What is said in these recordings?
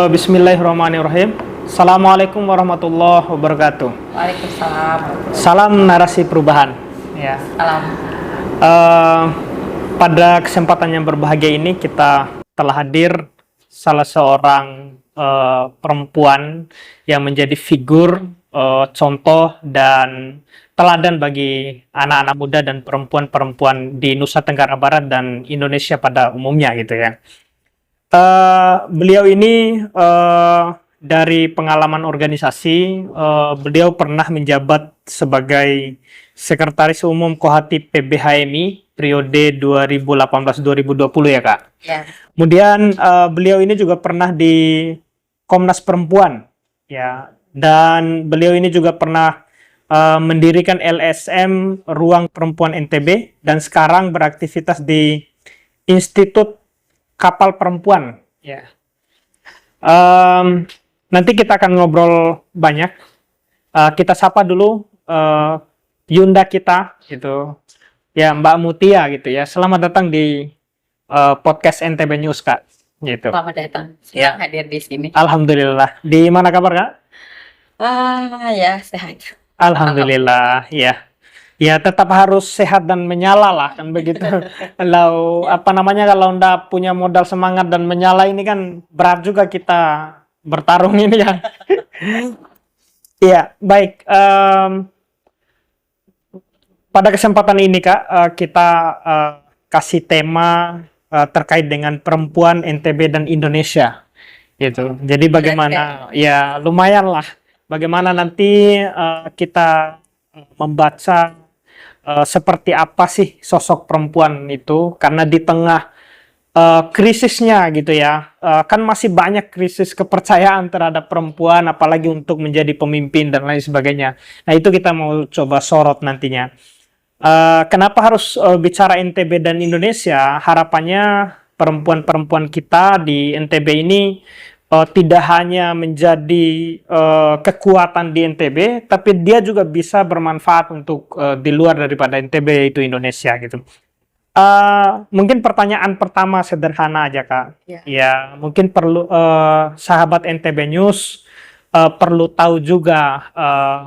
Bismillahirrahmanirrahim. Assalamualaikum warahmatullahi wabarakatuh. Waalaikumsalam. Salam narasi perubahan. Ya. Salam. Eh, Pada kesempatan yang berbahagia ini kita telah hadir salah seorang perempuan yang menjadi figur, contoh dan teladan bagi anak-anak muda dan perempuan-perempuan di Nusa Tenggara Barat dan Indonesia pada umumnya gitu ya. Beliau ini dari pengalaman organisasi, beliau pernah menjabat sebagai Sekretaris Umum Kohati PBHMI periode 2018-2020 ya Kak. Ya. Kemudian beliau ini juga pernah di Komnas Perempuan ya, dan beliau ini juga pernah mendirikan LSM Ruang Perempuan NTB dan sekarang beraktivitas di Institut Kapal Perempuan ya. Nanti kita akan ngobrol banyak. Kita sapa dulu Yunda kita gitu ya, Mbak Mutia gitu ya. Selamat datang di podcast NTB News Kak gitu. Selamat datang. Ya. Hadir di sini. Alhamdulillah. Di mana kabar Kak? Ya sehat. Alhamdulillah ya. Ya tetap harus sehat dan menyala lah kan begitu. Kalau kalau ndak punya modal semangat dan menyala ini kan berat juga kita bertarung ini ya. Iya baik. Pada kesempatan ini Kak kita kasih tema terkait dengan perempuan NTB dan Indonesia gitu. Jadi bagaimana ya lumayan lah. Bagaimana nanti kita membaca seperti apa sih sosok perempuan itu, karena di tengah krisisnya gitu ya, kan masih banyak krisis kepercayaan terhadap perempuan, apalagi untuk menjadi pemimpin dan lain sebagainya. Nah itu kita mau coba sorot nantinya. Kenapa harus bicara NTB dan Indonesia? Harapannya perempuan-perempuan kita di NTB ini tidak hanya menjadi kekuatan di NTB, tapi dia juga bisa bermanfaat untuk di luar daripada NTB, itu Indonesia gitu. Mungkin pertanyaan pertama sederhana aja Kak. Ya mungkin perlu sahabat NTB News perlu tahu juga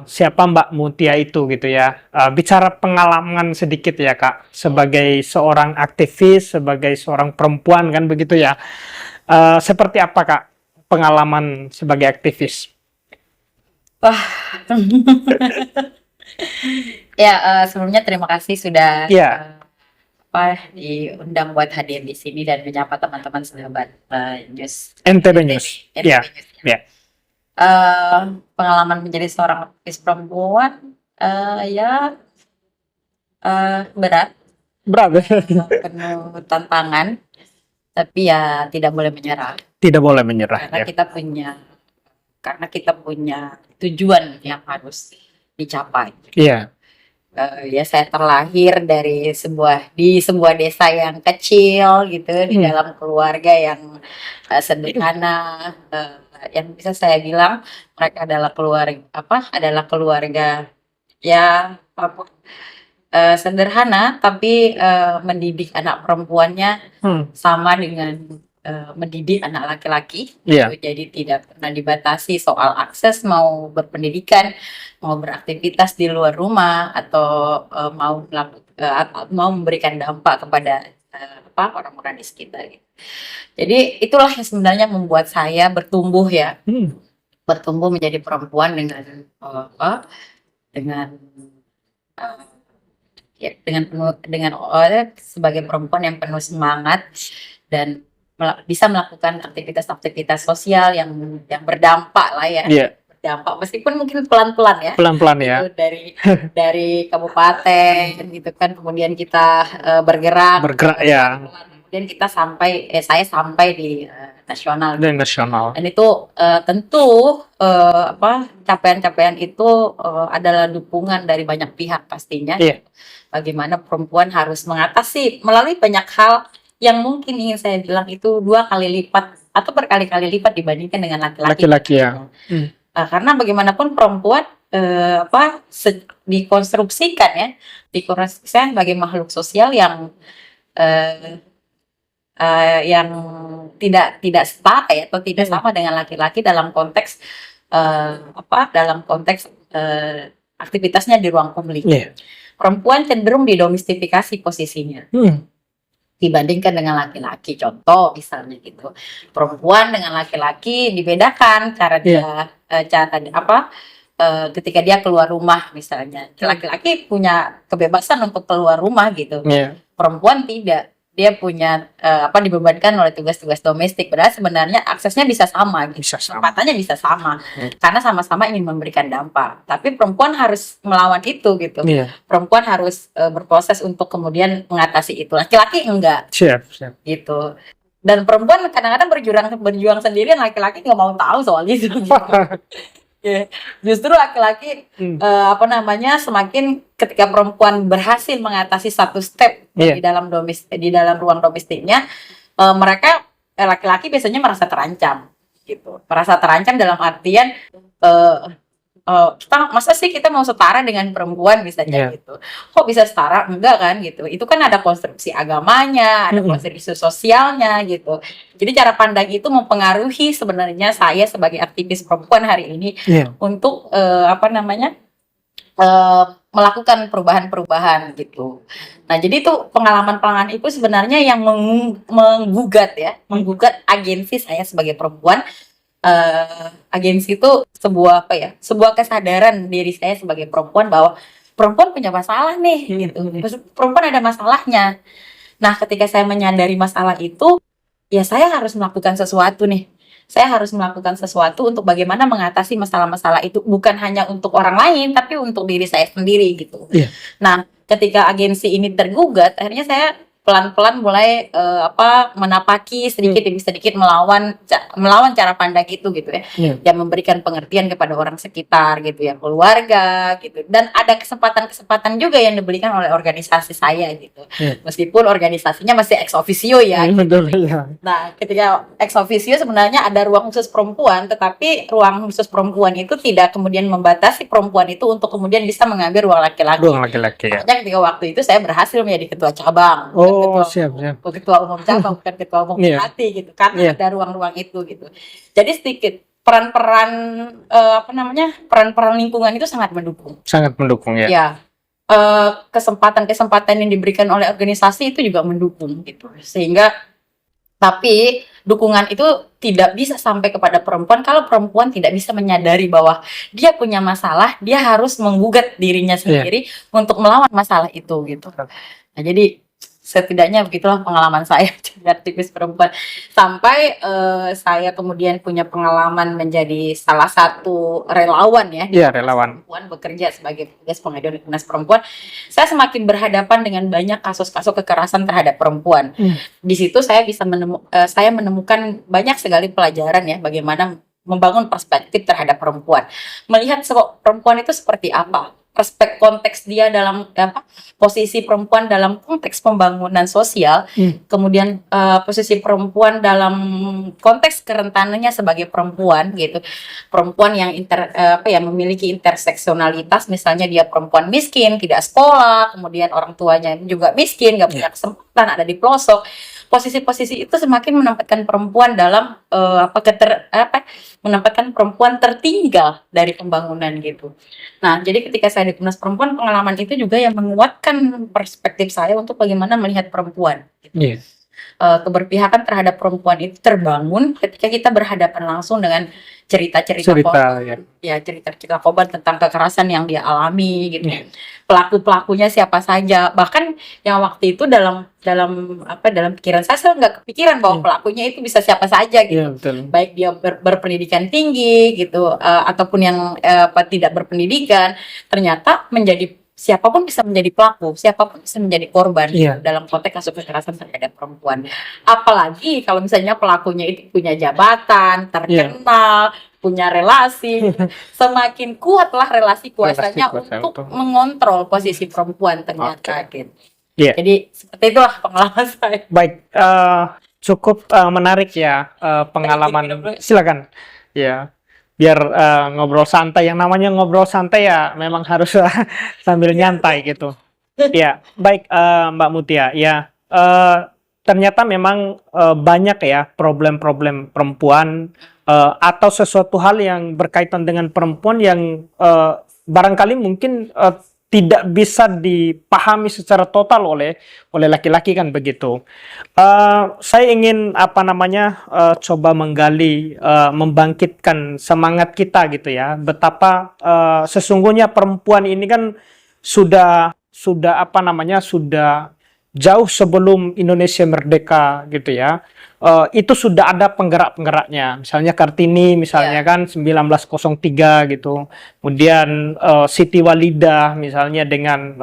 siapa Mbak Mutia itu gitu ya. Bicara pengalaman sedikit ya Kak, sebagai seorang aktivis, sebagai seorang perempuan kan begitu ya. Seperti apa Kak pengalaman sebagai aktivis? Wah. Ya sebelumnya terima kasih sudah diundang buat hadir di sini dan menyapa teman-teman sahabat News NTB News. Ya. Pengalaman menjadi seorang aktivis perempuan berat, penuh tantangan, tapi ya tidak boleh menyerah. Tidak boleh menyerah. Karena kita punya tujuan yang harus dicapai. Iya. Ya saya terlahir di sebuah desa yang kecil gitu, di dalam keluarga yang sederhana. Yang bisa saya bilang mereka adalah keluarga ya sederhana, tapi mendidik anak perempuannya sama dengan mendidik anak laki-laki. Jadi tidak pernah dibatasi soal akses, mau berpendidikan, mau beraktivitas di luar rumah, atau mau memberikan dampak kepada orang-orang di sekitar gitu. Jadi itulah yang sebenarnya membuat saya bertumbuh ya, bertumbuh menjadi perempuan sebagai perempuan yang penuh semangat dan bisa melakukan aktivitas-aktivitas sosial yang berdampak lah ya. Berdampak meskipun mungkin pelan-pelan ya. Pelan-pelan ya. Itu dari kabupaten gitu kan, kemudian kita bergerak ya. Kemudian kita saya sampai di nasional. Dan nasional. Dan itu tentu capaian-capaian itu adalah dukungan dari banyak pihak pastinya. Bagaimana perempuan harus mengatasi melalui banyak hal yang mungkin ingin saya bilang itu 2 kali lipat atau berkali-kali lipat dibandingkan dengan laki-laki. Ya. Karena bagaimanapun perempuan dikonstruksikan sebagai makhluk sosial yang tidak setara ya, atau tidak sama dengan laki-laki dalam konteks dalam konteks aktivitasnya di ruang publik. Perempuan cenderung didomestifikasi posisinya dibandingkan dengan laki-laki. Contoh misalnya gitu, perempuan dengan laki-laki dibedakan cara dia ketika dia keluar rumah misalnya. Laki-laki punya kebebasan untuk keluar rumah gitu. Perempuan tidak. Dia punya dibebankan oleh tugas-tugas domestik. Padahal sebenarnya aksesnya bisa sama, kesempatannya bisa sama, karena sama-sama ingin memberikan dampak. Tapi perempuan harus melawan itu gitu. Perempuan harus berproses untuk kemudian mengatasi itu. Laki-laki enggak. Gitu. Dan perempuan kadang-kadang berjuang sendirian, laki-laki nggak mau tahu soal itu. Justru laki-laki semakin ketika perempuan berhasil mengatasi satu step di dalam ruang domestiknya, mereka laki-laki biasanya merasa terancam gitu. Merasa terancam dalam artian masa sih kita mau setara dengan perempuan misalnya gitu. Kok bisa setara? Enggak kan gitu. Itu kan ada konstruksi agamanya, ada konstruksi sosialnya gitu. Jadi cara pandang itu mempengaruhi sebenarnya saya sebagai aktivis perempuan hari ini untuk melakukan perubahan-perubahan gitu. Nah, jadi itu pengalaman itu sebenarnya yang menggugat agensi saya sebagai perempuan. Agensi itu sebuah kesadaran diri saya sebagai perempuan bahwa perempuan punya masalah nih gitu. Perempuan ada masalahnya. Nah, ketika saya menyadari masalah itu, ya saya harus melakukan sesuatu nih. Saya harus melakukan sesuatu untuk bagaimana mengatasi masalah-masalah itu, bukan hanya untuk orang lain tapi untuk diri saya sendiri gitu. Nah, ketika agensi ini tergugat, akhirnya saya pelan-pelan mulai menapaki sedikit demi sedikit melawan cara pandang itu gitu ya. Yang memberikan pengertian kepada orang sekitar gitu ya, keluarga gitu. Dan ada kesempatan juga yang diberikan oleh organisasi saya gitu. Meskipun organisasinya masih ex officio ya. Nah, ketika ex officio sebenarnya ada ruang khusus perempuan, tetapi ruang khusus perempuan itu tidak kemudian membatasi perempuan itu untuk kemudian bisa mengambil ruang laki-laki. Makanya ketika waktu itu saya berhasil menjadi ketua cabang. Ketua umum cabang, bukan ketua umum hati gitu, karena ada ruang-ruang itu gitu. Jadi sedikit peran-peran lingkungan itu sangat mendukung ya. Kesempatan yang diberikan oleh organisasi itu juga mendukung gitu, sehingga tapi dukungan itu tidak bisa sampai kepada perempuan kalau perempuan tidak bisa menyadari bahwa dia punya masalah, dia harus menggugat dirinya sendiri untuk melawan masalah itu gitu. Nah, jadi setidaknya begitulah pengalaman saya jadi aktivis perempuan, sampai saya kemudian punya pengalaman menjadi salah satu relawan ya, relawan perempuan, bekerja sebagai petugas pengaduan Komnas Perempuan. Saya semakin berhadapan dengan banyak kasus-kasus kekerasan terhadap perempuan. Di situ saya bisa menemukan banyak sekali pelajaran ya, bagaimana membangun perspektif terhadap perempuan, melihat perempuan itu seperti apa, konteks dia dalam posisi perempuan dalam konteks pembangunan sosial, kemudian posisi perempuan dalam konteks kerentanannya sebagai perempuan gitu, perempuan yang memiliki interseksionalitas, misalnya dia perempuan miskin, tidak sekolah, kemudian orang tuanya juga miskin, nggak punya kesempatan, ada di pelosok. Posisi-posisi itu semakin menempatkan perempuan dalam menempatkan perempuan tertinggal dari pembangunan gitu. Nah, jadi ketika saya di Komnas Perempuan, pengalaman itu juga yang menguatkan perspektif saya untuk bagaimana melihat perempuan. Gitu. Keberpihakan terhadap perempuan itu terbangun ketika kita berhadapan langsung dengan cerita-cerita korban tentang kekerasan yang dia alami gitu. Pelaku-pelakunya siapa saja, bahkan yang waktu itu dalam pikiran saya nggak kepikiran bahwa pelakunya itu bisa siapa saja gitu. Baik dia berpendidikan tinggi gitu, ataupun yang tidak berpendidikan, ternyata siapapun bisa menjadi pelaku, siapapun bisa menjadi korban dalam konteks kasus kekerasan terhadap perempuan. Apalagi kalau misalnya pelakunya itu punya jabatan, terkenal, punya relasi, semakin kuatlah relasi kuasanya untuk mengontrol posisi perempuan ternyata. Gitu. Jadi seperti itulah pengalaman saya. Baik, cukup menarik ya pengalaman. Silakan. Ya. Biar ngobrol santai, yang namanya ngobrol santai ya memang harus sambil nyantai gitu. Ya, baik Mbak Mutia. Ya, ternyata memang banyak ya problem-problem perempuan atau sesuatu hal yang berkaitan dengan perempuan yang barangkali mungkin tidak bisa dipahami secara total oleh laki-laki kan begitu. Saya ingin coba menggali, membangkitkan semangat kita gitu ya. Betapa sesungguhnya perempuan ini kan sudah jauh sebelum Indonesia merdeka gitu ya. Itu sudah ada penggerak-penggeraknya. Misalnya Kartini misalnya kan 1903 gitu. Kemudian Siti Walidah misalnya dengan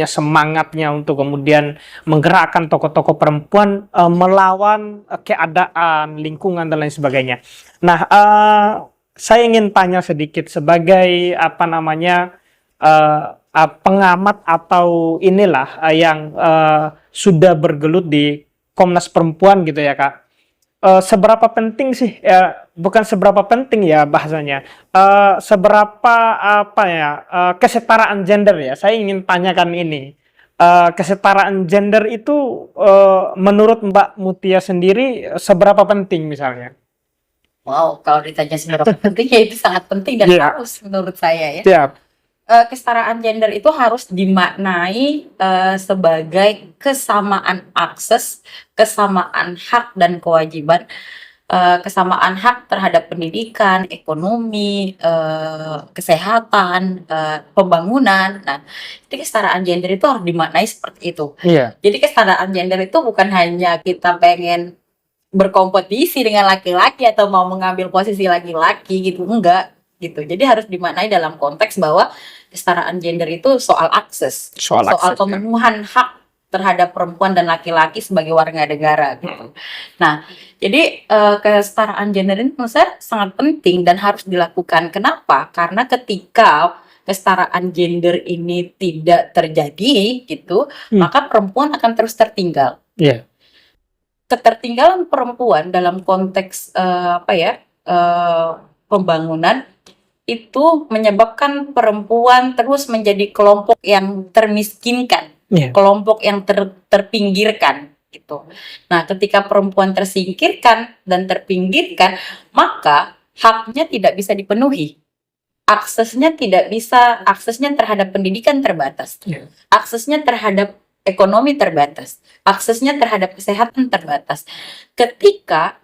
semangatnya untuk kemudian menggerakkan tokoh-tokoh perempuan melawan keadaan, lingkungan dan lain sebagainya. Nah, saya ingin tanya sedikit sebagai pengamat atau inilah yang sudah bergelut di Komnas Perempuan gitu ya Kak. Seberapa penting sih, bukan seberapa penting ya bahasanya, seberapa kesetaraan gender ya. Saya ingin tanyakan ini. Kesetaraan gender itu menurut Mbak Mutia sendiri seberapa penting misalnya? Wow, kalau ditanya seberapa penting ya itu sangat penting dan harus menurut saya ya. Kesetaraan gender itu harus dimaknai sebagai kesamaan akses, kesamaan hak dan kewajiban, kesamaan hak terhadap pendidikan, ekonomi, kesehatan, pembangunan. Nah, jadi kesetaraan gender itu harus dimaknai seperti itu. Jadi kesetaraan gender itu bukan hanya kita pengen berkompetisi dengan laki-laki atau mau mengambil posisi laki-laki gitu, enggak gitu. Jadi harus dimaknai dalam konteks bahwa kesetaraan gender itu soal akses, soal pemenuhan hak terhadap perempuan dan laki-laki sebagai warga negara gitu. Nah, jadi kesetaraan gender ini menurut saya sangat penting dan harus dilakukan. Kenapa? Karena ketika kesetaraan gender ini tidak terjadi gitu, maka perempuan akan terus tertinggal. Ketertinggalan perempuan dalam konteks pembangunan itu menyebabkan perempuan terus menjadi kelompok yang termiskinkan, kelompok yang terpinggirkan gitu. Nah, ketika perempuan tersingkirkan dan terpinggirkan, maka haknya tidak bisa dipenuhi. Aksesnya terhadap pendidikan terbatas. Aksesnya terhadap ekonomi terbatas. Aksesnya terhadap kesehatan terbatas. Ketika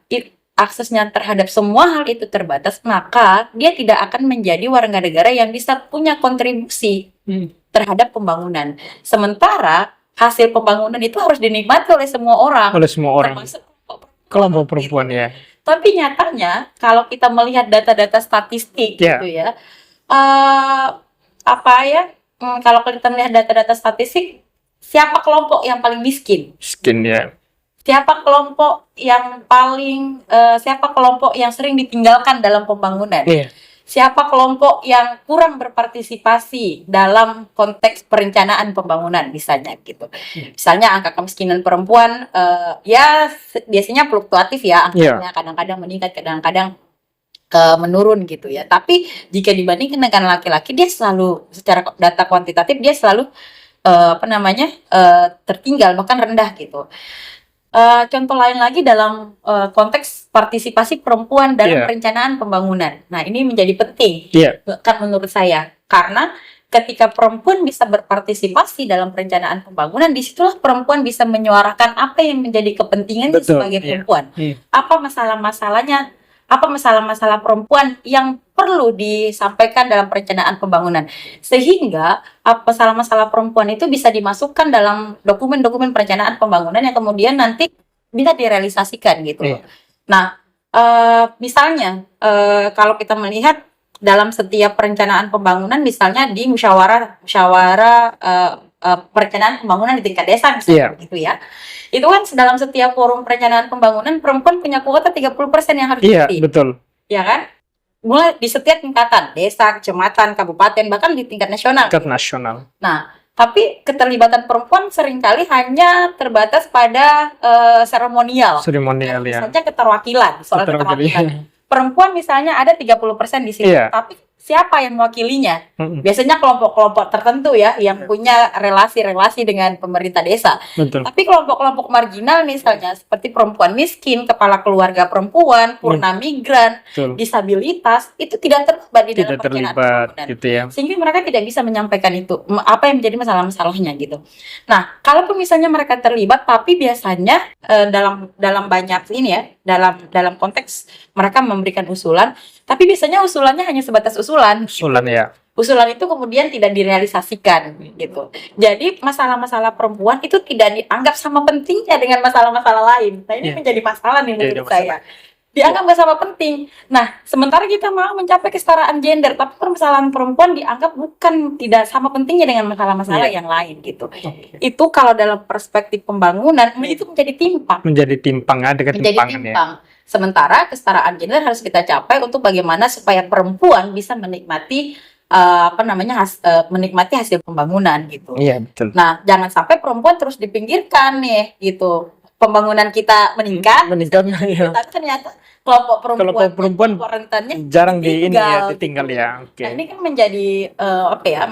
aksesnya terhadap semua hal itu terbatas, maka dia tidak akan menjadi warga negara yang bisa punya kontribusi terhadap pembangunan. Sementara hasil pembangunan itu harus dinikmati oleh semua orang. Termasuk kelompok perempuan ya. Tapi nyatanya kalau kita melihat data-data statistik gitu ya, kalau kita melihat data-data statistik, siapa kelompok yang paling miskin? Siapa kelompok yang sering ditinggalkan dalam pembangunan? Siapa kelompok yang kurang berpartisipasi dalam konteks perencanaan pembangunan misalnya gitu. Misalnya angka kemiskinan perempuan biasanya fluktuatif ya, angkanya kadang-kadang meningkat, kadang-kadang menurun gitu ya. Tapi jika dibandingkan dengan laki-laki, dia selalu secara data kuantitatif dia selalu tertinggal, bahkan rendah gitu. Contoh lain lagi dalam konteks partisipasi perempuan dalam perencanaan pembangunan. Nah, ini menjadi penting kan menurut saya, karena ketika perempuan bisa berpartisipasi dalam perencanaan pembangunan, disitulah perempuan bisa menyuarakan apa yang menjadi kepentingannya sebagai perempuan. Apa masalah-masalahnya, apa masalah-masalah perempuan yang perlu disampaikan dalam perencanaan pembangunan, sehingga masalah-masalah perempuan itu bisa dimasukkan dalam dokumen-dokumen perencanaan pembangunan yang kemudian nanti bisa direalisasikan gitu. Nah, misalnya kalau kita melihat dalam setiap perencanaan pembangunan, misalnya di musyawarah perencanaan pembangunan di tingkat desa misalnya gitu ya. Itu kan dalam setiap forum perencanaan pembangunan perempuan punya kuota 30% yang harus diikuti. Betul. Ya kan? Mulai di setiap tingkatan, desa, kecamatan, kabupaten, bahkan di tingkat nasional. Nah, tapi keterlibatan perempuan seringkali hanya terbatas pada seremonial. Misalnya keterwakilan, soal keterwakilan. Perempuan misalnya ada 30% di situ, tapi siapa yang mewakilinya? Mm-mm. Biasanya kelompok-kelompok tertentu ya yang punya relasi-relasi dengan pemerintah desa. Betul. Tapi kelompok-kelompok marginal misalnya seperti perempuan miskin, kepala keluarga perempuan, purna migran, Betul. disabilitas itu tidak terlibat di dalam Tidak perencanaan terlibat pembangunan. gitu ya. Sehingga mereka tidak bisa menyampaikan itu apa yang menjadi masalah-masalahnya gitu. Nah, kalaupun misalnya mereka terlibat, tapi biasanya dalam banyak ini ya, dalam konteks mereka memberikan usulan, tapi biasanya usulannya hanya sebatas usulan. Usulan ya. Usulan itu kemudian tidak direalisasikan gitu. Jadi masalah-masalah perempuan itu tidak dianggap sama pentingnya dengan masalah-masalah lain. Nah ini menjadi masalah nih menurut saya. Dianggap nggak sama penting. Nah, sementara kita mau mencapai kesetaraan gender, tapi permasalahan perempuan dianggap bukan tidak sama pentingnya dengan masalah-masalah yang lain gitu. Itu kalau dalam perspektif pembangunan itu menjadi timpang. Menjadi timpang, ada ketimpangan ya. Sementara kesetaraan gender harus kita capai untuk bagaimana supaya perempuan bisa menikmati menikmati hasil pembangunan gitu. Iya, betul. Nah, jangan sampai perempuan terus dipinggirkan nih gitu. Pembangunan kita meningkat, ya. tapi ternyata kelompok perempuan rentannya jarang ditinggal gitu. ya. Okay. Nah, ini kan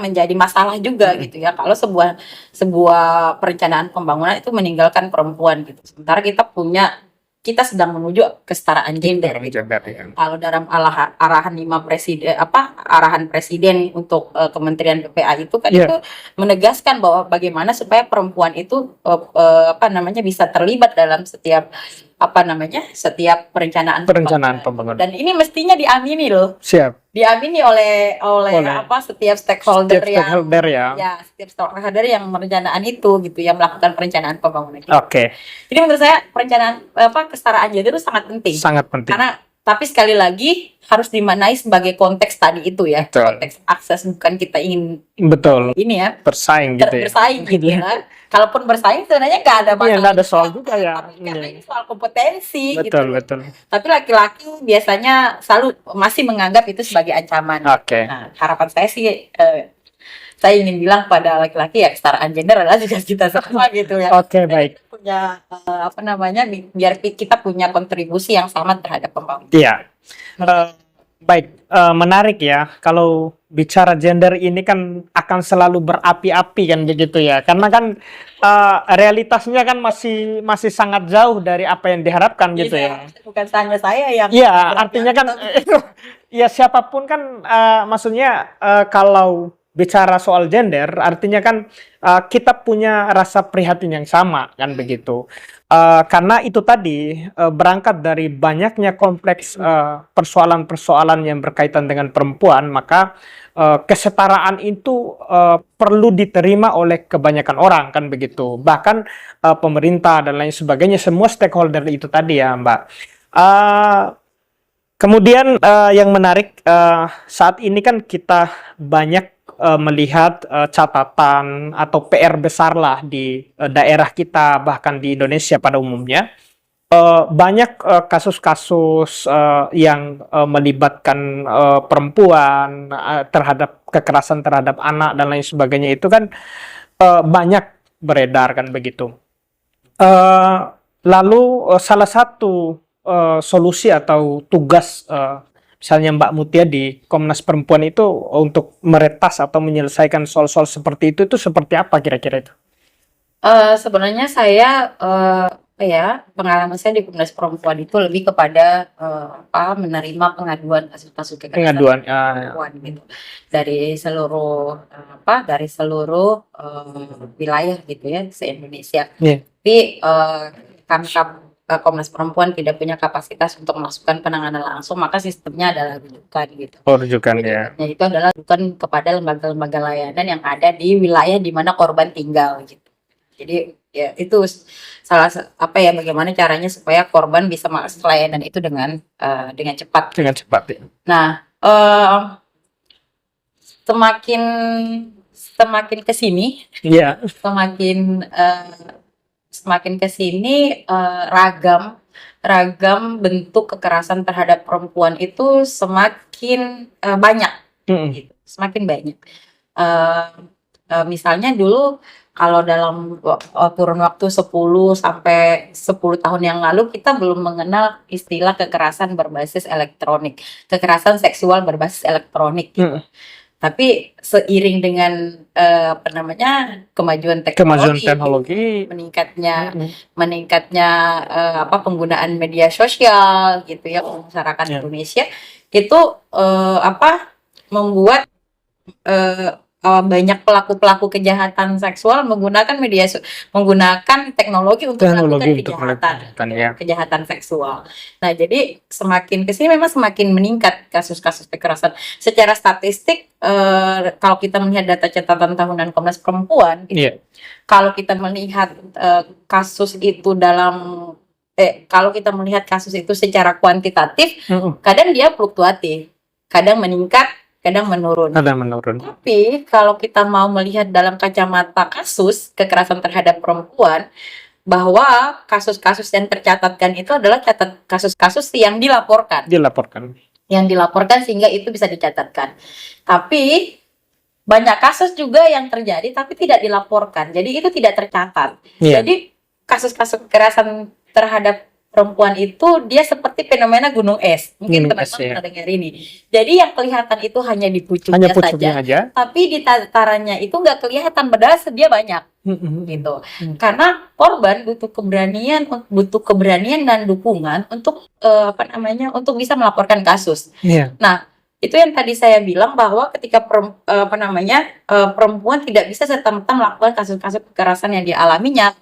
menjadi masalah juga gitu ya kalau sebuah perencanaan pembangunan itu meninggalkan perempuan gitu. Sementara kita sedang menuju kesetaraan gender. Gitu. Ya. Kalau dalam arahan presiden untuk Kementerian PPA itu kan itu menegaskan bahwa bagaimana supaya perempuan itu bisa terlibat dalam setiap perencanaan pembangunan. Dan ini mestinya diamini loh. Siap. Diamini oleh setiap stakeholder setiap stakeholder yang merencanaan itu gitu, yang melakukan perencanaan pembangunan. Oke. Jadi menurut saya perencanaan kesetaraan gender itu sangat penting. Sangat penting. Tapi sekali lagi harus dimaknai sebagai konteks tadi itu ya. Betul. Konteks akses, bukan kita ingin ini ya bersaing gitu ya. Kalaupun bersaing sebenarnya nggak ada masalah. Nggak ada soal juga ya. Karena ini soal kompetensi. Betul. Tapi laki-laki biasanya selalu masih menganggap itu sebagai ancaman. Oke. Nah, harapan saya sih saya ingin bilang pada laki-laki ya kesetaraan gender adalah juga kita semua gitu ya. Oke, baik. Punya biar kita punya kontribusi yang sama terhadap pembangunan. Iya. Baik, menarik ya. Kalau bicara gender ini kan akan selalu berapi-api kan begitu ya. Karena kan realitasnya kan masih sangat jauh dari apa yang diharapkan gitu ya. Bukan hanya saya yang. Iya, artinya kan ya siapapun kan maksudnya kalau bicara soal gender, artinya kan kita punya rasa prihatin yang sama kan begitu. Karena itu tadi berangkat dari banyaknya kompleks persoalan-persoalan yang berkaitan dengan perempuan, maka kesetaraan itu perlu diterima oleh kebanyakan orang kan begitu. Bahkan pemerintah dan lain sebagainya, semua stakeholder itu tadi ya Mbak. Kemudian yang menarik saat ini kan kita banyak melihat catatan atau PR besar lah di daerah kita, bahkan di Indonesia pada umumnya. Banyak kasus-kasus yang melibatkan perempuan terhadap kekerasan terhadap anak dan lain sebagainya itu kan banyak beredar kan begitu. Lalu salah satu solusi atau tugas misalnya Mbak Mutia di Komnas Perempuan itu untuk meretas atau menyelesaikan soal-soal seperti itu seperti apa kira-kira itu? Sebenarnya saya pengalaman saya di Komnas Perempuan itu lebih kepada menerima pengaduan kasus-kasus kekerasan perempuan gitu dari seluruh wilayah gitu ya se-Indonesia. Tapi kami Komnas Perempuan tidak punya kapasitas untuk melakukan penanganan langsung, maka sistemnya adalah rujukan gitu. Rujukan ya. Itu adalah rujukan kepada lembaga-lembaga layanan yang ada di wilayah di mana korban tinggal gitu. Jadi ya itu bagaimana caranya supaya korban bisa mengakses layanan itu dengan cepat. Dengan cepat ya. Nah, semakin kesini, semakin kesini ragam bentuk kekerasan terhadap perempuan itu semakin banyak, gitu. Semakin banyak. Misalnya dulu kalau dalam kurun waktu 10 sampai 10 tahun yang lalu kita belum mengenal istilah kekerasan berbasis elektronik, kekerasan seksual berbasis elektronik gitu. Tapi seiring dengan kemajuan teknologi, meningkatnya penggunaan media sosial gitu ya masyarakat Indonesia itu membuat banyak pelaku-pelaku kejahatan seksual menggunakan menggunakan teknologi untuk melakukan kejahatan seksual. Nah, jadi semakin kesini memang semakin meningkat kasus-kasus kekerasan. Secara statistik, kalau kita melihat data catatan tahunan Komnas Perempuan, kalau kita melihat kasus itu kalau kita melihat kasus itu secara kuantitatif, kadang dia fluktuatif, kadang meningkat, kadang menurun. Tapi kalau kita mau melihat dalam kacamata kasus kekerasan terhadap perempuan, bahwa kasus-kasus yang tercatatkan itu adalah kasus-kasus yang dilaporkan. Yang dilaporkan sehingga itu bisa dicatatkan. Tapi banyak kasus juga yang terjadi tapi tidak dilaporkan. Jadi itu tidak tercatat. Jadi kasus-kasus kekerasan terhadap perempuan itu dia seperti fenomena gunung es. Mungkin teman-teman pernah dengar ini. Jadi yang kelihatan itu hanya di pucuknya saja, tapi di tatarannya itu nggak kelihatan, padahal dia banyak. Gitu. Karena korban butuh keberanian dan dukungan untuk untuk bisa melaporkan kasus. Nah, itu yang tadi saya bilang bahwa ketika perempuan tidak bisa serta-merta melakukan kasus-kasus kekerasan yang dialaminya,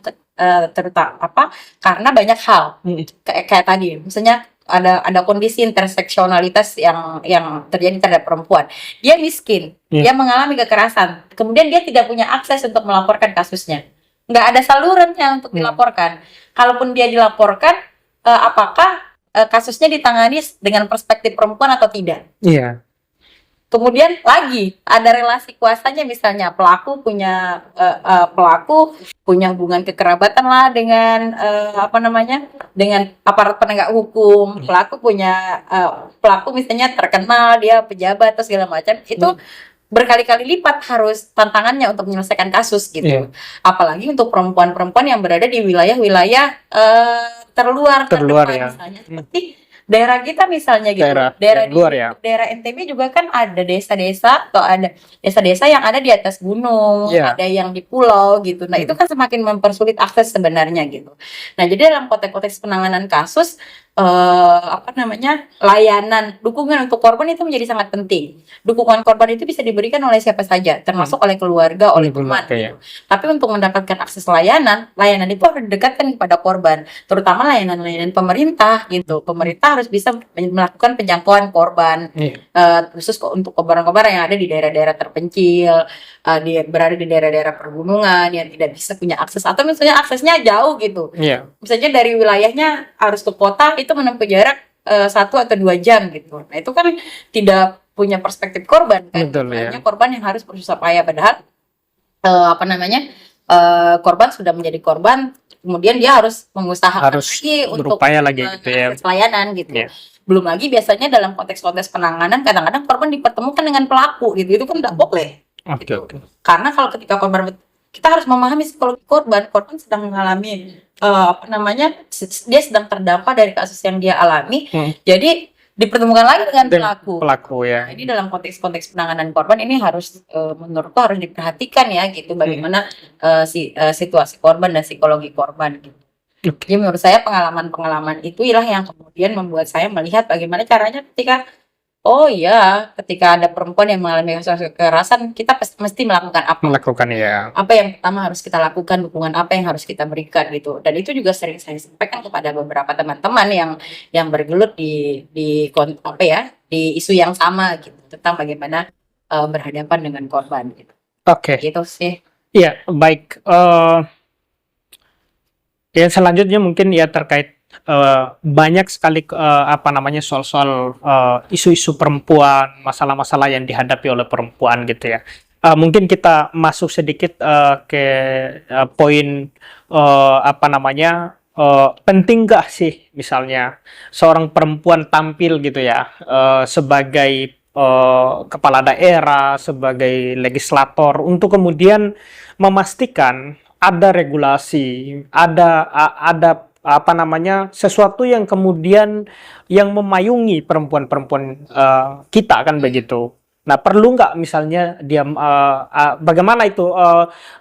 terutama karena banyak hal kayak tadi, misalnya ada kondisi interseksionalitas yang terjadi terhadap perempuan. Dia miskin, dia mengalami kekerasan, kemudian dia tidak punya akses untuk melaporkan kasusnya, nggak ada salurannya untuk dilaporkan. Kalaupun dia dilaporkan, apakah kasusnya ditangani dengan perspektif perempuan atau tidak? Kemudian lagi ada relasi kuasanya, misalnya pelaku punya hubungan kekerabatan lah dengan dengan aparat penegak hukum. Pelaku misalnya terkenal, dia pejabat atau segala macam. Itu berkali-kali lipat harus tantangannya untuk menyelesaikan kasus gitu. Apalagi untuk perempuan-perempuan yang berada di wilayah-wilayah terluar misalnya seperti daerah kita misalnya gitu, daerah NTB juga kan ada desa-desa atau ada desa-desa yang ada di atas gunung, ada yang di pulau gitu. Nah itu kan semakin mempersulit akses sebenarnya gitu. Nah jadi dalam konteks penanganan kasus layanan dukungan untuk korban itu menjadi sangat penting. Dukungan korban itu bisa diberikan oleh siapa saja, termasuk oleh keluarga, oleh teman. Gitu. Tapi untuk mendapatkan akses layanan itu harus didekatkan kepada korban, terutama layanan-layanan pemerintah gitu. Pemerintah harus bisa melakukan penjangkauan korban, khusus untuk korban-korban yang ada di daerah-daerah terpencil, berada di daerah-daerah pergunungan yang tidak bisa punya akses, atau misalnya aksesnya jauh gitu. Misalnya dari wilayahnya harus ke kota, itu menempuh jarak 1 atau 2 jam gitu. Nah itu kan tidak punya perspektif korban kan. Hanya korban yang harus bersusah payah, padahal korban sudah menjadi korban, kemudian dia harus mengusahakan untuk pelayanan gitu. Belum lagi biasanya dalam konteks-konteks penanganan kadang-kadang korban dipertemukan dengan pelaku gitu. Itu kan tidak boleh. Karena kalau ketika korban, kita harus memahami psikologi korban sedang mengalami dia sedang terdampak dari kasus yang dia alami. Jadi dipertemukan lagi dengan pelaku. Jadi dalam konteks penanganan korban ini harus menurutku harus diperhatikan ya gitu, bagaimana situasi korban dan psikologi korban gitu. Jadi menurut saya pengalaman itulah yang kemudian membuat saya melihat bagaimana caranya ketika ada perempuan yang mengalami kasus kekerasan, kita mesti melakukan apa? Apa yang pertama harus kita lakukan, dukungan apa yang harus kita berikan gitu. Dan itu juga sering saya sampaikan kepada beberapa teman-teman yang bergelut di isu yang sama gitu, tentang bagaimana berhadapan dengan korban gitu. Gitu sih. Iya, baik. Yang selanjutnya mungkin terkait banyak sekali soal-soal isu-isu perempuan, masalah-masalah yang dihadapi oleh perempuan gitu ya. Mungkin kita masuk sedikit ke poin penting nggak sih misalnya seorang perempuan tampil gitu ya sebagai kepala daerah, sebagai legislator untuk kemudian memastikan ada regulasi, ada apa namanya, sesuatu yang kemudian yang memayungi perempuan-perempuan kita kan begitu. Nah, perlu nggak misalnya dia bagaimana itu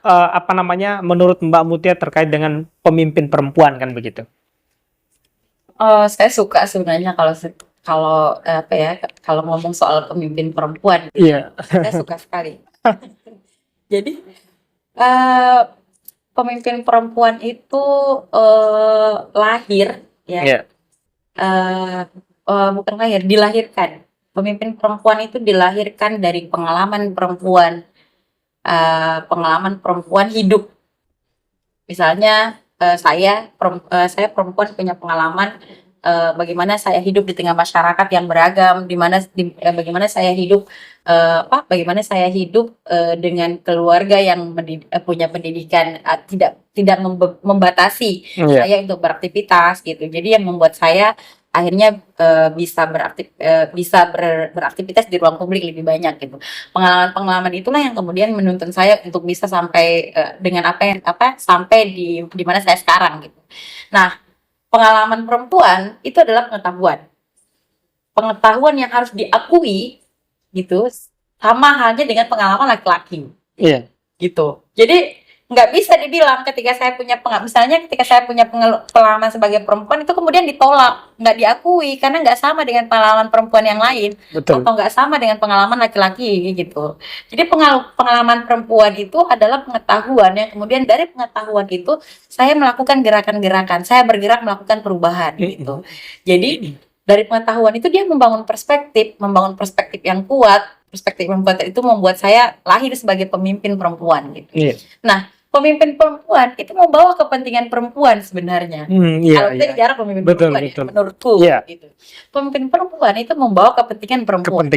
apa namanya menurut Mbak Mutia terkait dengan pemimpin perempuan kan begitu? Saya suka sebenarnya kalau apa ya, kalau ngomong soal pemimpin perempuan, Iya. saya suka sekali. Jadi eh, pemimpin perempuan itu lahir ya, Iya. bukan lahir, dilahirkan. Pemimpin perempuan itu dilahirkan dari pengalaman perempuan hidup. Misalnya saya perempuan punya pengalaman bagaimana saya hidup di tengah masyarakat yang beragam, bagaimana saya hidup dengan keluarga yang punya pendidikan, tidak membatasi Iya. saya untuk beraktivitas gitu. Jadi yang membuat saya akhirnya bisa beraktivitas di ruang publik lebih banyak gitu. Pengalaman-pengalaman itulah yang kemudian menuntun saya untuk bisa sampai sampai di mana saya sekarang gitu. Nah, pengalaman perempuan itu adalah pengetahuan yang harus diakui gitu, sama halnya dengan pengalaman laki-laki. Iya. Gitu. Jadi nggak bisa dibilang ketika saya punya pengalaman sebagai perempuan itu kemudian ditolak, nggak diakui karena nggak sama dengan pengalaman perempuan yang lain. Betul. Atau nggak sama dengan pengalaman laki-laki gitu. Jadi pengalaman perempuan itu adalah pengetahuan yang kemudian dari pengetahuan itu saya melakukan gerakan-gerakan, saya bergerak melakukan perubahan gitu. Jadi dari pengetahuan itu dia membangun perspektif yang kuat. Perspektif yang kuat itu membuat saya lahir sebagai pemimpin perempuan gitu. Iya. Nah, pemimpin perempuan itu membawa kepentingan perempuan sebenarnya. Iya, Kalau kita iya. bicara pemimpin Betul, perempuan, betul. ya, menurutku, Iya. gitu. Pemimpin perempuan itu membawa kepentingan perempuan,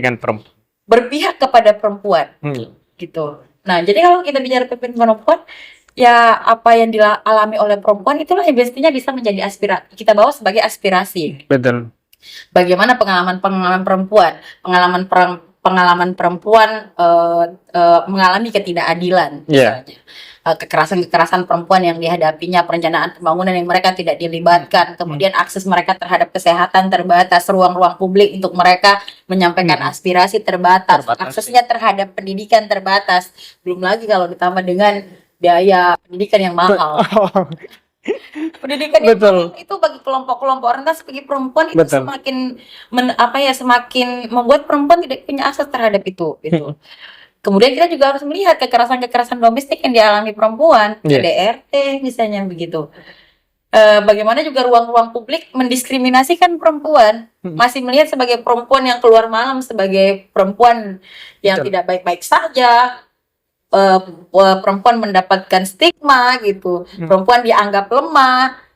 berpihak kepada perempuan, gitu. Nah, jadi kalau kita bicara pemimpin perempuan, ya apa yang dialami oleh perempuan itulah yang biasanya bisa menjadi aspirasi. Kita bawa sebagai aspirasi. Betul. Bagaimana pengalaman perempuan, pengalaman perempuan mengalami ketidakadilan, misalnya kekerasan perempuan yang dihadapinya, perencanaan pembangunan yang mereka tidak dilibatkan, kemudian akses mereka terhadap kesehatan terbatas, ruang-ruang publik untuk mereka menyampaikan aspirasi terbatas, aksesnya terhadap pendidikan terbatas, belum lagi kalau ditambah dengan biaya pendidikan yang mahal. Pendidikan itu bagi kelompok-kelompok rentan, bagi perempuan itu semakin membuat perempuan tidak punya akses terhadap itu gitu. Kemudian kita juga harus melihat kekerasan domestik yang dialami perempuan, KDRT misalnya begitu. Bagaimana juga ruang-ruang publik mendiskriminasikan perempuan, masih melihat sebagai perempuan yang keluar malam sebagai perempuan yang tidak baik-baik saja. Perempuan mendapatkan stigma gitu, perempuan dianggap lemah.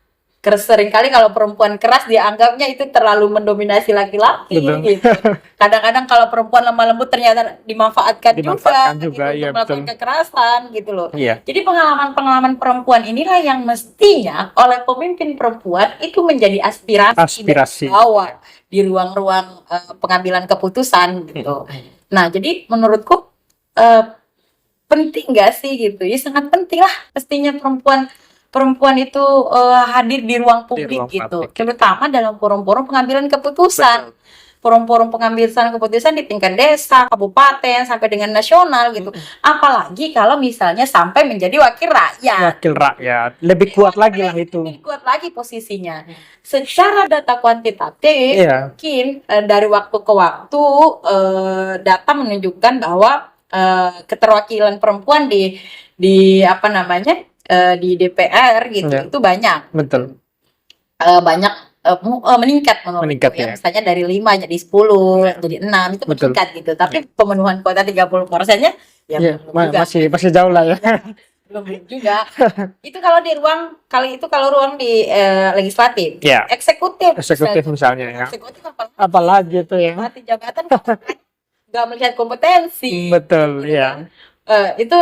Seringkali kalau perempuan keras dianggapnya itu terlalu mendominasi laki-laki gitu. Kadang-kadang kalau perempuan lemah lembut ternyata dimanfaatkan juga gitu, ya, untuk melakukan kekerasan gitu loh. Iya. Jadi pengalaman perempuan inilah yang mestinya oleh pemimpin perempuan itu menjadi aspirasi. Bawah di ruang-ruang pengambilan keputusan gitu. Nah, jadi menurutku penting nggak sih gitu? Ya sangat penting lah pastinya perempuan itu hadir di ruang publik gitu, terutama dalam forum-forum pengambilan keputusan. Forum-forum pengambilan keputusan di tingkat desa, kabupaten, sampai dengan nasional gitu. Apalagi kalau misalnya sampai menjadi wakil rakyat. Lebih kuat lagi lah itu. Lebih kuat lagi posisinya. Secara data kuantitatif, mungkin dari waktu ke waktu data menunjukkan bahwa keterwakilan perempuan di DPR gitu itu banyak. Betul. Banyak meningkat menurutku ya. Misalnya dari 5 jadi 10, jadi 6 itu meningkat gitu. Tapi pemenuhan kuota 30%-nya ya masih jauh lah ya. Belum juga. Itu kalau ruang di legislatif. Eksekutif misalnya ya. Eksekutif apalagi itu ya. Mati jabatan nggak melihat kompetensi. Betul ya. Itu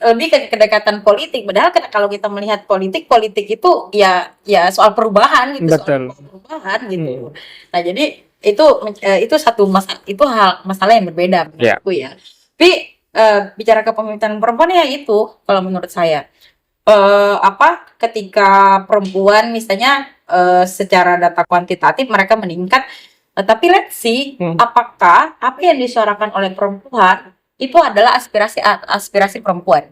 lebih ke kedekatan politik. Padahal kalau kita melihat politik itu ya soal perubahan gitu. Betul. Soal perubahan gitu. Nah, jadi itu satu masalah yang berbeda menurutku ya. Tapi bicara kepemimpinan perempuan ya itu kalau menurut saya ketika perempuan misalnya secara data kuantitatif mereka meningkat, tapi let's see apakah apa yang disuarakan oleh perempuan itu adalah aspirasi perempuan.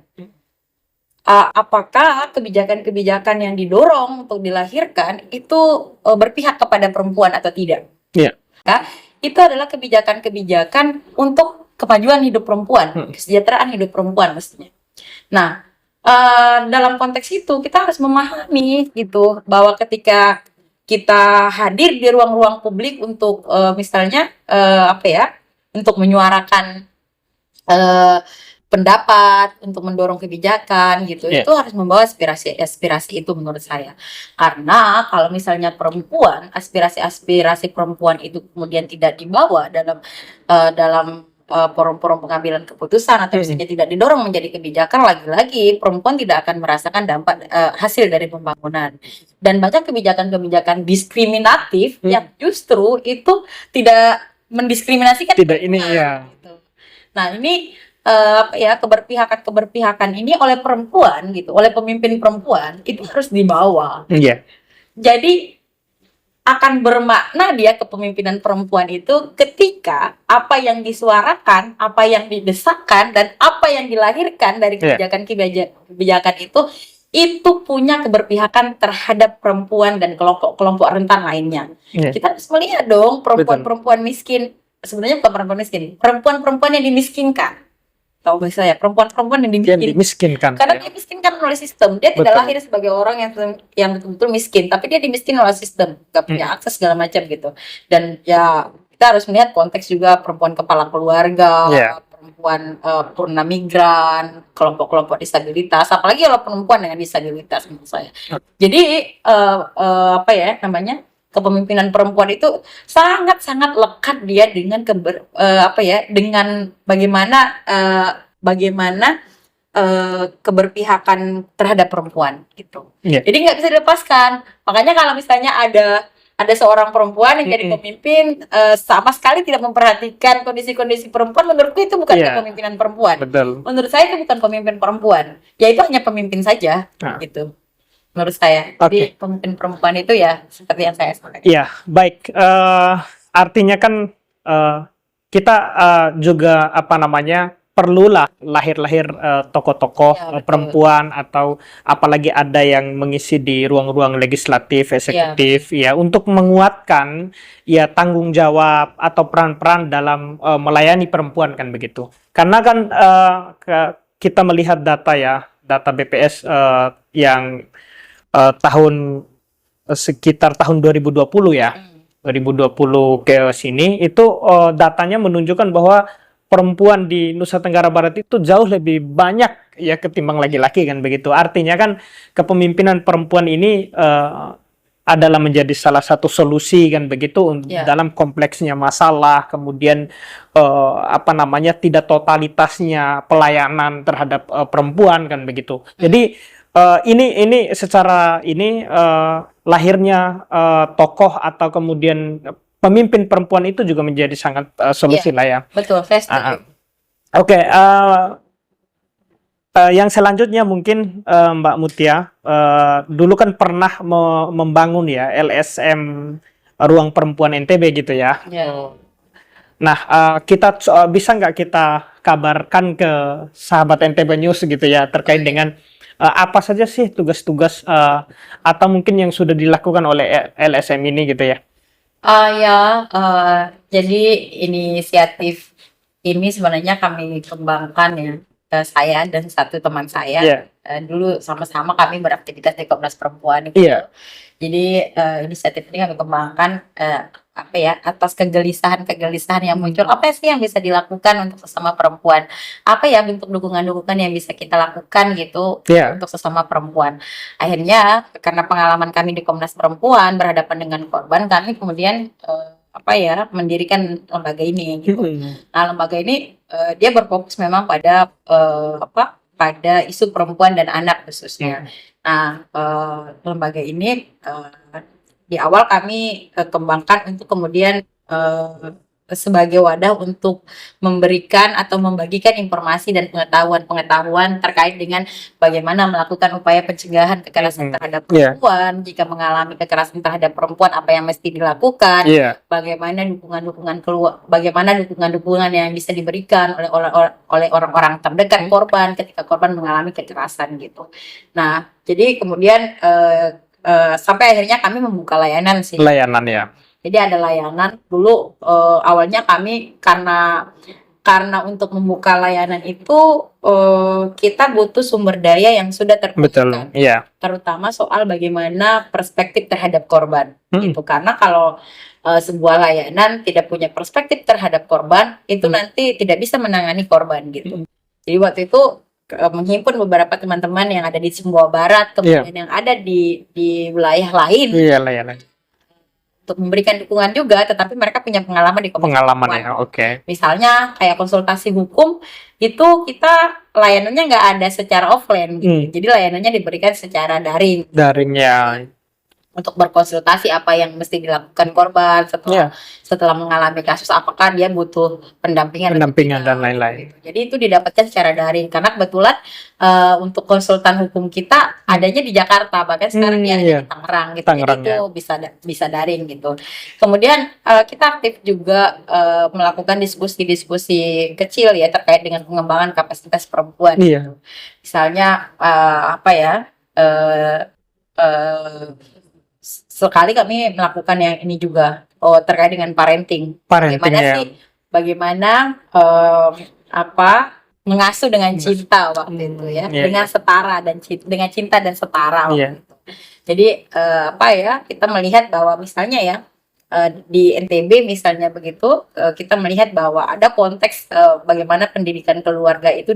Apakah kebijakan-kebijakan yang didorong untuk dilahirkan itu berpihak kepada perempuan atau tidak? Ya, itu adalah kebijakan-kebijakan untuk kemajuan hidup perempuan, kesejahteraan hidup perempuan mestinya. Nah, dalam konteks itu kita harus memahami gitu bahwa ketika kita hadir di ruang-ruang publik untuk misalnya untuk menyuarakan pendapat, untuk mendorong kebijakan gitu, itu harus membawa aspirasi itu menurut saya. Karena kalau misalnya perempuan, aspirasi perempuan itu kemudian tidak dibawa dalam forum-forum pengambilan keputusan atau misalnya tidak didorong menjadi kebijakan, lagi-lagi perempuan tidak akan merasakan dampak hasil dari pembangunan. Dan banyak kebijakan-kebijakan diskriminatif yang justru itu tidak mendiskriminasikan gitu. Nah, ini keberpihakan ini oleh perempuan gitu, oleh pemimpin perempuan itu harus dibawa. Jadi akan bermakna dia kepemimpinan perempuan itu ketika apa yang disuarakan, apa yang didesakkan, dan apa yang dilahirkan dari kebijakan itu punya keberpihakan terhadap perempuan dan kelompok-kelompok rentan lainnya. Kita harus melihat dong perempuan-perempuan miskin, sebenarnya bukan perempuan miskin, perempuan-perempuan yang dimiskinkan. Tahu bahasa ya, perempuan-perempuan yang dimiskinkan. Karena dia miskinkan oleh sistem. Dia tidak lahir sebagai orang yang betul-betul miskin, tapi dia dimiskin oleh sistem, gak punya akses segala macam gitu. Dan ya kita harus melihat konteks juga perempuan kepala keluarga, perempuan purna migran, kelompok-kelompok disabilitas, apalagi kalau perempuan dengan disabilitas menurut saya. Jadi kepemimpinan perempuan itu sangat-sangat lekat dia dengan dengan bagaimana keberpihakan terhadap perempuan gitu. Jadi nggak bisa dilepaskan. Makanya kalau misalnya ada seorang perempuan yang jadi pemimpin sama sekali tidak memperhatikan kondisi-kondisi perempuan, menurutku itu bukan kepemimpinan perempuan. Menurut saya itu bukan pemimpin perempuan. Ya itu hanya pemimpin saja gitu. Menurut saya, jadi pemimpin perempuan itu ya seperti yang saya sampaikan. Iya, baik. Artinya kan kita juga perlulah lahir tokoh-tokoh perempuan atau apalagi ada yang mengisi di ruang-ruang legislatif, eksekutif, untuk menguatkan tanggung jawab atau peran-peran dalam melayani perempuan kan begitu. Karena kan kita melihat data BPS yang sekitar tahun 2020 2020 ke sini itu datanya menunjukkan bahwa perempuan di Nusa Tenggara Barat itu jauh lebih banyak ketimbang laki-laki kan begitu. Artinya kan kepemimpinan perempuan ini adalah menjadi salah satu solusi kan begitu dalam kompleksnya masalah, kemudian tidak totalitasnya pelayanan terhadap perempuan kan begitu. Jadi ini secara lahirnya tokoh atau kemudian pemimpin perempuan itu juga menjadi sangat solusi lah ya. Betul, saya setuju. Yang selanjutnya mungkin Mbak Mutia, dulu kan pernah membangun LSM Ruang Perempuan NTB gitu ya. Nah, kita bisa nggak kita kabarkan ke sahabat NTB News gitu ya terkait dengan apa saja sih tugas-tugas atau mungkin yang sudah dilakukan oleh LSM ini gitu ya? Jadi inisiatif ini sebenarnya kami kembangkan saya dan satu teman saya. Dulu sama-sama kami beraktivitas di Komnas Perempuan gitu. Jadi inisiatif ini kami kembangkan atas kegelisahan yang muncul. Apa sih yang bisa dilakukan untuk sesama perempuan? Apa ya bentuk dukungan-dukungan yang bisa kita lakukan gitu untuk sesama perempuan? Akhirnya karena pengalaman kami di Komnas Perempuan berhadapan dengan korban, kami kemudian mendirikan lembaga ini gitu. Nah, lembaga ini dia berfokus memang pada pada isu perempuan dan anak khususnya. Nah, lembaga ini di awal kami kembangkan untuk kemudian sebagai wadah untuk memberikan atau membagikan informasi dan pengetahuan terkait dengan bagaimana melakukan upaya pencegahan kekerasan terhadap perempuan, jika mengalami kekerasan terhadap perempuan apa yang mesti dilakukan, bagaimana dukungan-dukungan yang bisa diberikan oleh orang-orang terdekat korban ketika korban mengalami kekerasan gitu. Nah, jadi kemudian sampai akhirnya kami membuka layanan sih. Layanan ya. Jadi ada layanan dulu, awalnya kami karena untuk membuka layanan itu kita butuh sumber daya yang sudah terpikirkan. Terutama soal bagaimana perspektif terhadap korban gitu. Karena kalau sebuah layanan tidak punya perspektif terhadap korban, itu nanti tidak bisa menangani korban gitu. Jadi waktu itu menghimpun beberapa teman-teman yang ada di Sumbawa Barat, kemudian yang ada di wilayah lain. Untuk memberikan dukungan juga, tetapi mereka punya pengalaman di pengalaman ya, misalnya kayak konsultasi hukum itu kita layanannya nggak ada secara offline gitu. Jadi layanannya diberikan secara daring ya, untuk berkonsultasi apa yang mesti dilakukan korban setelah mengalami kasus, apakah dia butuh pendampingan dan lain-lain. Jadi itu didapatkan secara daring karena kebetulan untuk konsultan hukum kita adanya di Jakarta, bahkan sekarang dia ada di Tangerang gitu. Jadi itu bisa daring gitu. Kemudian kita aktif juga melakukan diskusi-diskusi kecil ya terkait dengan pengembangan kapasitas perempuan. Gitu. Misalnya sekali kami melakukan yang ini juga terkait dengan parenting bagaimana mengasuh dengan cinta waktu itu ya, dengan setara dan dengan cinta dan setara waktu itu. Jadi kita melihat bahwa misalnya ya di NTB misalnya begitu, kita melihat bahwa ada konteks bagaimana pendidikan keluarga itu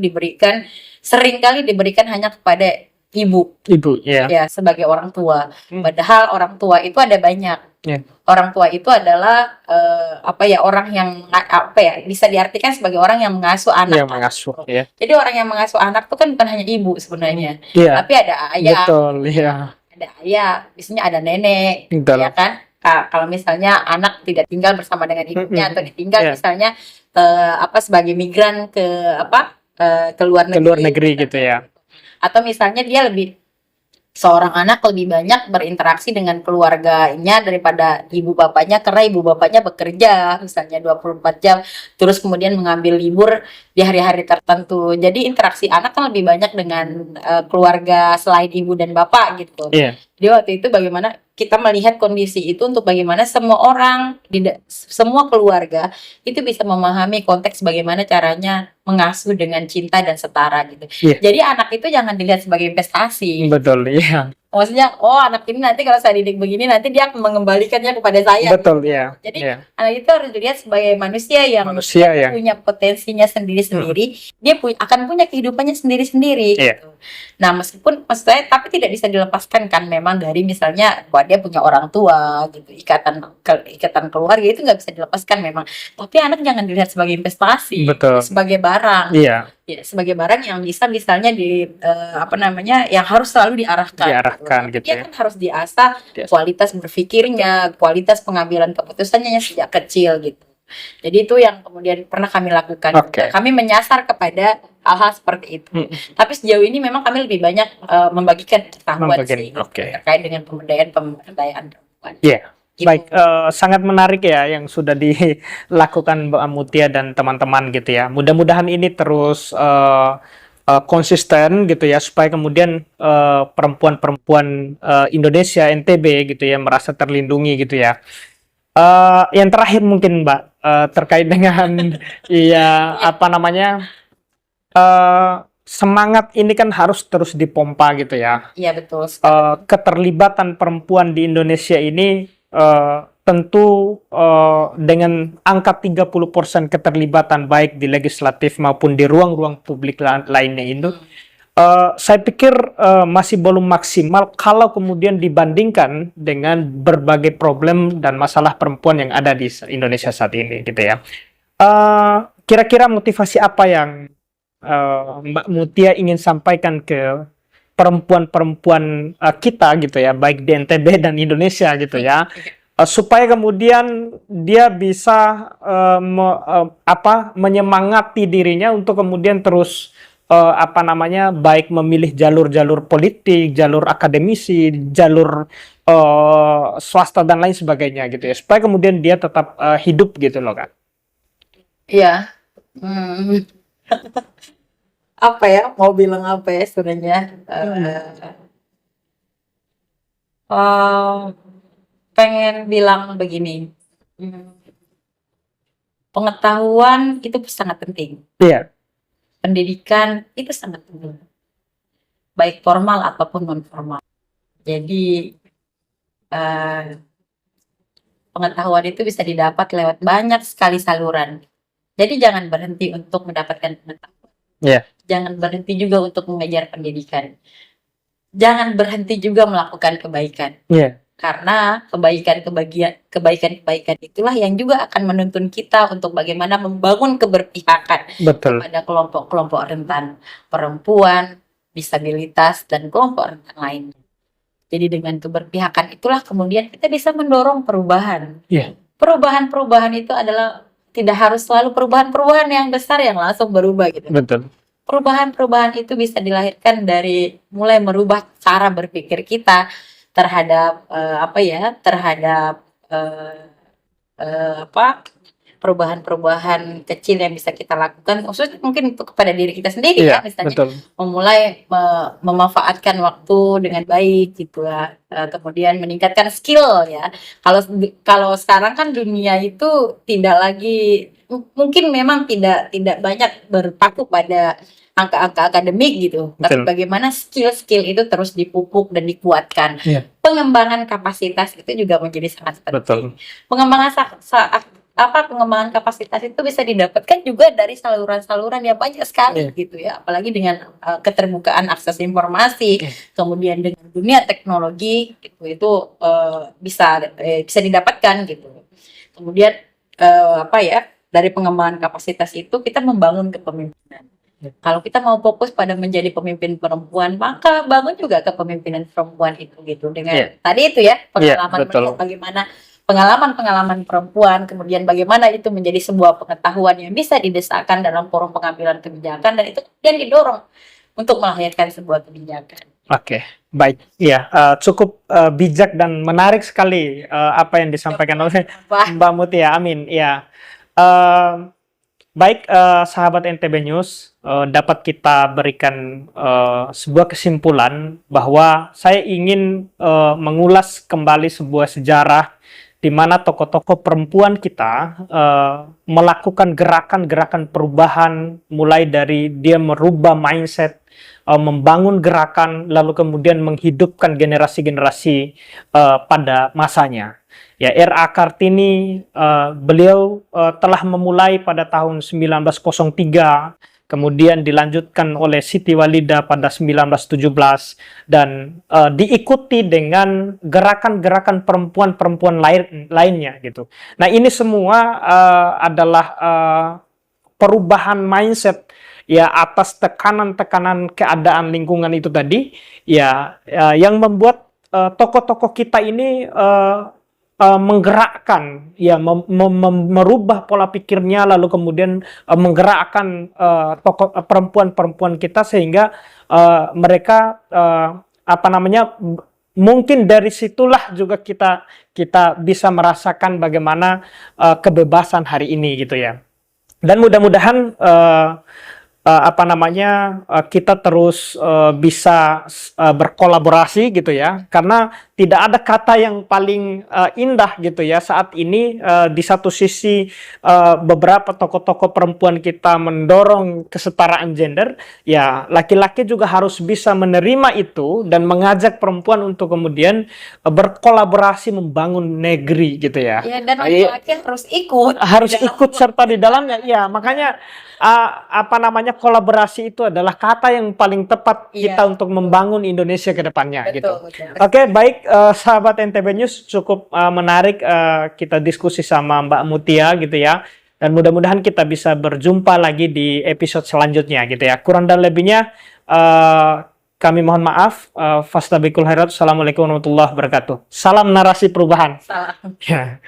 seringkali diberikan hanya kepada ibu ya sebagai orang tua. Padahal orang tua itu ada banyak. Orang tua itu adalah orang yang bisa diartikan sebagai orang yang mengasuh anak. Jadi orang yang mengasuh anak itu kan bukan hanya ibu sebenarnya, tapi ada ayah. Ada ayah, biasanya ada nenek, ya kan? Kalau misalnya anak tidak tinggal bersama dengan ibunya atau ditinggal misalnya sebagai migran ke luar negeri gitu ya. Atau misalnya seorang anak lebih banyak berinteraksi dengan keluarganya daripada ibu bapaknya karena ibu bapaknya bekerja misalnya 24 jam terus kemudian mengambil libur di hari-hari tertentu. Jadi interaksi anak kan lebih banyak dengan keluarga selain ibu dan bapak gitu. Jadi waktu itu bagaimana kita melihat kondisi itu untuk bagaimana semua orang semua keluarga itu bisa memahami konteks bagaimana caranya mengasuh dengan cinta dan setara gitu. Jadi anak itu jangan dilihat sebagai investasi. Betul, iya. Maksudnya, anak ini nanti kalau saya didik begini nanti dia akan mengembalikannya kepada saya. Betul, iya. Jadi anak itu harus dilihat sebagai manusia yang punya potensinya sendiri-sendiri. Dia akan punya kehidupannya sendiri-sendiri. Gitu. Nah, meskipun maksud saya tapi tidak bisa dilepaskan kan memang dari misalnya bahwa dia punya orang tua gitu, ikatan keluarga itu nggak bisa dilepaskan memang. Tapi anak jangan dilihat sebagai investasi, sebagai barang. Ya, sebagai barang yang bisa misalnya yang harus selalu diarahkan gitu. Dia kan harus diasah kualitas berpikirnya, kualitas pengambilan keputusannya sejak kecil gitu. Jadi itu yang kemudian pernah kami lakukan. Kami menyasar kepada hal-hal seperti itu. Tapi sejauh ini memang kami lebih banyak membagikan pengetahuan terkait dengan pemberdayaan perempuan. Gitu. Baik, sangat menarik ya yang sudah dilakukan Mbak Mutia dan teman-teman gitu ya. Mudah-mudahan ini terus konsisten gitu ya, supaya kemudian perempuan-perempuan Indonesia, NTB gitu ya, merasa terlindungi gitu ya. Yang terakhir mungkin Mbak, terkait dengan semangat ini kan harus terus dipompa gitu ya. Iya betul. Keterlibatan perempuan di Indonesia ini tentu dengan angka 30% keterlibatan baik di legislatif maupun di ruang-ruang publik lainnya itu, saya pikir masih belum maksimal kalau kemudian dibandingkan dengan berbagai problem dan masalah perempuan yang ada di Indonesia saat ini gitu ya. Kira-kira motivasi apa yang Mbak Mutia ingin sampaikan ke perempuan-perempuan kita gitu ya, baik di NTB dan Indonesia gitu ya, supaya kemudian dia bisa menyemangati dirinya untuk kemudian terus baik memilih jalur-jalur politik, jalur akademisi, jalur swasta dan lain sebagainya gitu ya, supaya kemudian dia tetap hidup gitu loh Kak. Iya. Hmm. Apa ya? Mau bilang apa ya sebenarnya? Pengen bilang begini. Pengetahuan itu sangat penting. Iya. Pendidikan itu sangat penting. Baik formal ataupun non formal. Jadi pengetahuan itu bisa didapat lewat banyak sekali saluran. Jadi jangan berhenti untuk mendapatkan pengetahuan. Yeah. Jangan berhenti juga untuk mengejar pendidikan. Jangan berhenti juga melakukan kebaikan. Yeah. Karena kebaikan itulah yang juga akan menuntun kita untuk bagaimana membangun keberpihakan. Betul. Kepada kelompok-kelompok rentan, perempuan, disabilitas, dan kelompok rentan lainnya. Jadi dengan keberpihakan itulah kemudian kita bisa mendorong perubahan. Yeah. Perubahan-perubahan itu adalah tidak harus selalu perubahan-perubahan yang besar yang langsung berubah gitu. Betul. Perubahan-perubahan itu bisa dilahirkan dari mulai merubah cara berpikir kita terhadap perubahan-perubahan kecil yang bisa kita lakukan, khususnya mungkin untuk kepada diri kita sendiri ya, misalnya betul. Memulai memanfaatkan waktu dengan baik gitu ya, kemudian meningkatkan skill ya. Kalau sekarang kan dunia itu tidak lagi, mungkin memang tidak banyak berpaku pada angka-angka akademik gitu, tapi bagaimana skill-skill itu terus dipupuk dan dikuatkan. Pengembangan kapasitas itu juga menjadi sangat penting. Pengembangan kapasitas itu bisa didapatkan juga dari saluran-saluran yang banyak sekali gitu ya, apalagi dengan keterbukaan akses informasi, kemudian dengan dunia teknologi itu bisa didapatkan gitu. Kemudian dari pengembangan kapasitas itu kita membangun kepemimpinan. Kalau kita mau fokus pada menjadi pemimpin perempuan, maka bangun juga kepemimpinan perempuan itu gitu dengan tadi itu ya, pengalaman bagaimana pengalaman perempuan, kemudian bagaimana itu menjadi sebuah pengetahuan yang bisa didesakkan dalam forum pengambilan kebijakan, dan itu kemudian didorong untuk melahirkan sebuah kebijakan. Oke, baik. Ya, cukup bijak dan menarik sekali apa yang disampaikan oleh Mbak Mutia. Amin. Ya. Baik, sahabat NTB News, dapat kita berikan sebuah kesimpulan bahwa saya ingin mengulas kembali sebuah sejarah di mana tokoh-tokoh perempuan kita melakukan gerakan-gerakan perubahan, mulai dari dia merubah mindset, membangun gerakan, lalu kemudian menghidupkan generasi-generasi pada masanya. Ya, R.A. Kartini, beliau telah memulai pada tahun 1903, kemudian dilanjutkan oleh Siti Walidah pada 1917, dan diikuti dengan gerakan-gerakan perempuan-perempuan lainnya gitu. Nah, ini semua adalah perubahan mindset ya atas tekanan-tekanan keadaan lingkungan itu tadi ya, yang membuat tokoh-tokoh kita ini menggerakkan ya, merubah pola pikirnya, lalu kemudian menggerakkan tokoh perempuan-perempuan kita sehingga mereka mungkin dari situlah juga kita bisa merasakan bagaimana kebebasan hari ini gitu ya. Dan mudah-mudahan kita terus bisa berkolaborasi gitu ya, karena tidak ada kata yang paling indah gitu ya saat ini. Di satu sisi beberapa tokoh-tokoh perempuan kita mendorong kesetaraan gender ya, laki-laki juga harus bisa menerima itu dan mengajak perempuan untuk kemudian berkolaborasi membangun negeri gitu ya. Ya, dan laki-laki harus ikut serta di dalamnya ya. Makanya kolaborasi itu adalah kata yang paling tepat kita untuk membangun Indonesia ke depannya gitu. Oke, baik, sahabat NTB News, cukup menarik kita diskusi sama Mbak Mutia gitu ya. Dan mudah-mudahan kita bisa berjumpa lagi di episode selanjutnya gitu ya. Kurang dan lebihnya Kami mohon maaf. Fastabikul khairat. Assalamualaikum warahmatullahi wabarakatuh. Salam narasi perubahan. Salam. Ya.